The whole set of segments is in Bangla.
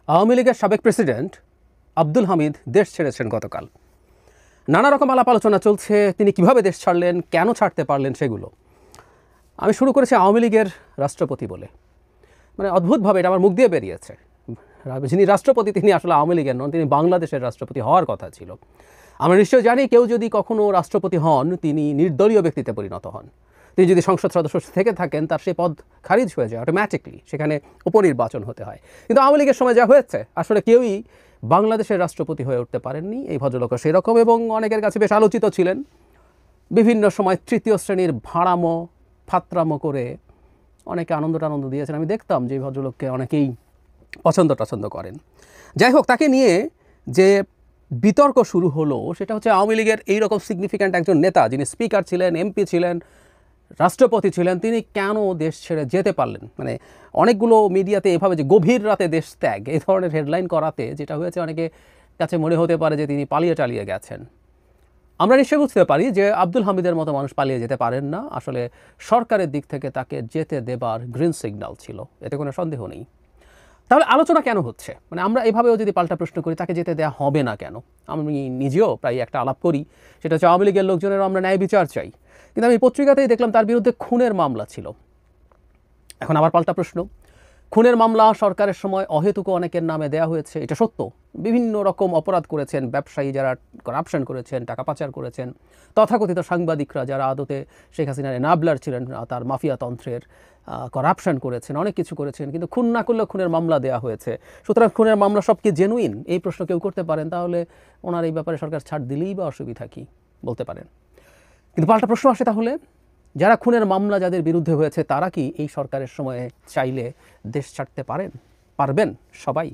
আওয়ামী লীগের সাবেক প্রেসিডেন্ট আব্দুল হামিদ দেশ ছেড়েছেন গতকাল। নানা রকম আলাপ আলোচনা চলছে, তিনি কিভাবে দেশ ছাড়লেন, কেন ছাড়তে পারলেন সেগুলো। আমি শুরু করেছি আওয়ামী লীগের রাষ্ট্রপতি বলে, মানে অদ্ভুতভাবে এটা আমার মুখ দিয়ে বেরিয়েছে। যিনি রাষ্ট্রপতি তিনি আসলে আওয়ামী লীগের নন, তিনি বাংলাদেশের রাষ্ট্রপতি হওয়ার কথা ছিল। আমরা নিশ্চয় জানি কেউ যদি কখনো রাষ্ট্রপতি হন তিনি নির্দলীয় ব্যক্তিতে পরিণত হন। তিনি যদি সংসদ সদস্য থেকে থাকেন তার সেই পদ খারিজ হয়ে যায় অটোম্যাটিকলি, সেখানে উপনির্বাচন হতে হয়। কিন্তু আওয়ামী লীগের সময় যা হয়েছে, আসলে কেউই বাংলাদেশের রাষ্ট্রপতি হয়ে উঠতে পারেননি। এই ভদ্রলোকও সেরকম, এবং অনেকের কাছে বেশ আলোচিত ছিলেন। বিভিন্ন সময় তৃতীয় শ্রেণীর ভাড়ামো ফাত্রামো করে অনেকে আনন্দ দিয়েছেন। আমি দেখতাম যে ভদ্রলোককে অনেকেই পছন্দ করেন। যাই হোক, তাকে নিয়ে যে বিতর্ক শুরু হলো সেটা হচ্ছে আওয়ামী লীগের এইরকম সিগনিফিক্যান্ট একজন নেতা, যিনি স্পিকার ছিলেন, এমপি ছিলেন, রাষ্ট্রপতি ছিলেন, তিনি কেন দেশ ছেড়ে যেতে পারলেন। মানে অনেকগুলো মিডিয়াতে এভাবে যে গভীর রাতে দেশ ত্যাগ এই ধরনের হেডলাইন করাতে যেটা হয়েছে, অনেকে কাছে মনে হতে পারে যে তিনি পালিয়ে গেছেন। আমরা নিশ্চয়ই বুঝতে পারি যে আব্দুল হামিদের মতো মানুষ পালিয়ে যেতে পারেন না। আসলে সরকারের দিক থেকে তাকে যেতে দেবার গ্রিন সিগন্যাল ছিল, এতে কোনো সন্দেহ নেই। তাহলে আলোচনা কেন হচ্ছে? মানে আমরা এভাবেও যদি পাল্টা প্রশ্ন করি, তাকে যেতে দেওয়া হবে না কেন? আমি নিজেও প্রায় একটা আলাপ করি, সেটা হচ্ছে আওয়ামী লীগের লোকজনেরও আমরা ন্যায় বিচার চাই। কিন্তু আমি পত্রিকাতেই দেখলাম তার বিরুদ্ধে খুনের মামলা ছিল। এখন আবার পাল্টা প্রশ্ন, খুনের মামলা সরকারের সময় অহেতুক অনেকের নামে দেয়া হয়েছে, এটা সত্য। বিভিন্ন রকম অপরাধ করেছেন ব্যবসায়ী, যারা করাপশন করেছেন, টাকা পাচার করেছেন, তথাকথিত সাংবাদিকরা যারা আদতে শেখ হাসিনার এনাবলার ছিলেন, তার মাফিয়া তন্ত্রের করাপশন করেছেন, অনেক কিছু করেছেন, কিন্তু খুন না করলেও খুনের মামলা দেওয়া হয়েছে। সুতরাং খুনের মামলা সব কি জেনুইন? এই প্রশ্ন কেউ করতে পারেন। তাহলে ওনার এই ব্যাপারে সরকার ছাড় দিলেই বা অসুবিধা কী বলতে পারেন। কিন্তু পাল্টা প্রশ্ন আসে, তাহলে যারা খুনের মামলা যাদের বিরুদ্ধে হয়েছে তারা কি এই সরকারের সময়ে চাইলে দেশ ছাড়তে পারবেন সবাই?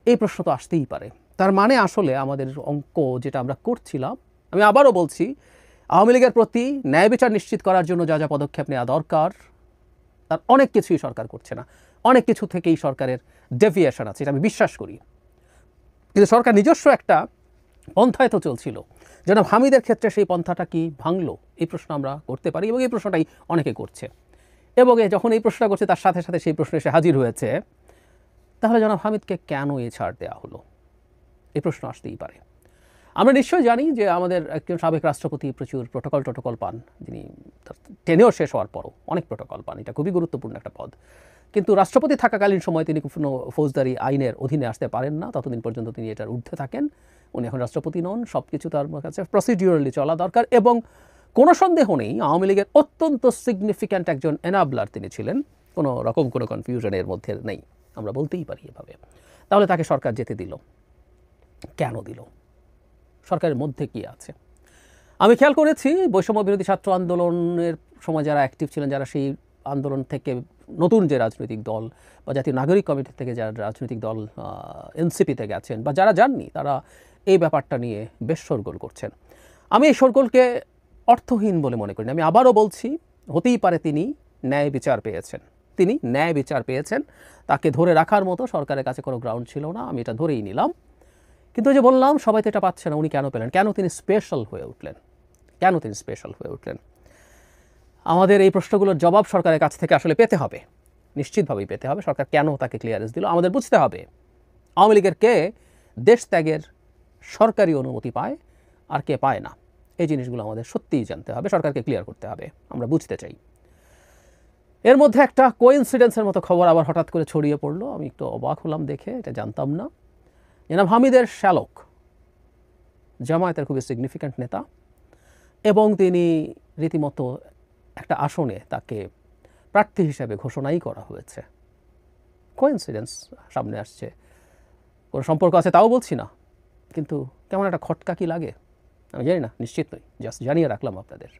এই প্রশ্ন তো আসতেই পারে। তার মানে আসলে আমাদের অঙ্ক যেটা আমরা করছিলাম, আমি আবারও বলছি, আওয়ামী লীগের প্রতি ন্যায় বিচার নিশ্চিত করার জন্য যা যা পদক্ষেপ নেওয়া দরকার তার অনেক কিছুই সরকার করছে না। অনেক কিছু থেকেই সরকারের ডেভিয়েশন আছে, এটা আমি বিশ্বাস করি। কিন্তু সরকার নিজস্ব একটা পন্থায় তো চলছিল, যেন হামিদের ক্ষেত্রে সেই পন্থাটা কি ভাঙলো, এই প্রশ্ন আমরা করতে পারি, এবং এই প্রশ্নটাই অনেকে করছে। এবং যখন এই প্রশ্নটা করছে তার সাথে সাথে সেই প্রশ্ন এসে হাজির হয়েছে, তাহলে জনাব হামিদকে কেন এই ছাড় দেওয়া হলো, এই প্রশ্ন আসতেই পারে। আমরা নিশ্চয়ই জানি যে আমাদের একজন সাবেক রাষ্ট্রপতি প্রচুর প্রোটোকল পান, যিনি তার টেনিওর শেষ হওয়ার পরও অনেক প্রোটোকল পান, এটা খুবই গুরুত্বপূর্ণ একটা পদ। কিন্তু রাষ্ট্রপতি থাকাকালীন সময় তিনি কোনো ফৌজদারি আইনের অধীনে আসতে পারেন না, ততদিন পর্যন্ত তিনি এটার ঊর্ধ্বে থাকেন। উনি এখন রাষ্ট্রপতি নন, সব কিছু তার কাছে প্রসিডিউরালি চলা দরকার। এবং কোনো সন্দেহ নেই আওয়ামী লীগের অত্যন্ত সিগনিফিক্যান্ট একজন এনাবলার তিনি ছিলেন, কোনো রকম কোনো কনফিউশনের মধ্যে নেই, আমরা বলতেই পারি এভাবে। তাহলে তাকে সরকার যেতে দিল, কেন দিল? সরকারের মধ্যে কি আছে? আমি খেয়াল করেছি বৈষম্য বিরোধী ছাত্র আন্দোলনের সময় যারা অ্যাক্টিভ ছিলেন, যারা সেই আন্দোলন থেকে নতুন যে রাজনৈতিক দল বা জাতীয় নাগরিক কমিটি থেকে যারা রাজনৈতিক দল এনসিপিতে গেছেন বা যারা যাননি, তারা এই ব্যাপারটা নিয়ে বেশ শোরগোল করছেন। আমি এই শোরগোলকে অর্থহীন বলে মনে করি না। আমি আবারও বলছি, হতেই পারে তিনি ন্যায় বিচার পেয়েছেন, তাকে ধরে রাখার মতো সরকারের কাছে কোনো গ্রাউন্ড ছিল না, আমি এটা ধরেই নিলাম। কিন্তু যে বললাম, সবাই তো এটা পাচ্ছে না। উনি কেন পেলেন? কেন তিনি স্পেশাল হয়ে উঠলেন? আমাদের এই প্রশ্নগুলোর জবাব সরকারের কাছ থেকে আসলে পেতে হবে, নিশ্চিতভাবেই পেতে হবে। সরকার কেন তাকে ক্লিয়ারেন্স দিল আমাদের বুঝতে হবে। আওয়ামী লীগের কে দেশ ত্যাগের সরকারি অনুমতি পায় আর কে পায় না, এই জিনিসগুলো আমাদের সত্যিই জানতে হবে, সরকারকে ক্লিয়ার করতে হবে, আমরা বুঝতে চাই। এর মধ্যে একটা কোইন্সিডেন্সের মতো খবর আবার হঠাৎ করে ছড়িয়ে পড়লো, আমি একটু অবাক হলাম দেখে, এটা জানতাম না। জনাব হামিদের শ্যালক জামায়াতের খুবই সিগনিফিক্যান্ট নেতা, এবং তিনি রীতিমতো একটা আসনে তাকে প্রার্থী হিসেবে ঘোষণাই করা হয়েছে। কোইন্সিডেন্স সামনে আসছে, কোনো সম্পর্ক আছে তাও বলছি না, কিন্তু কেমন একটা খটকা কি লাগে আমি জানি না, নিশ্চিত নই, জাস্ট জানিয়ে রাখলাম আপনাদের।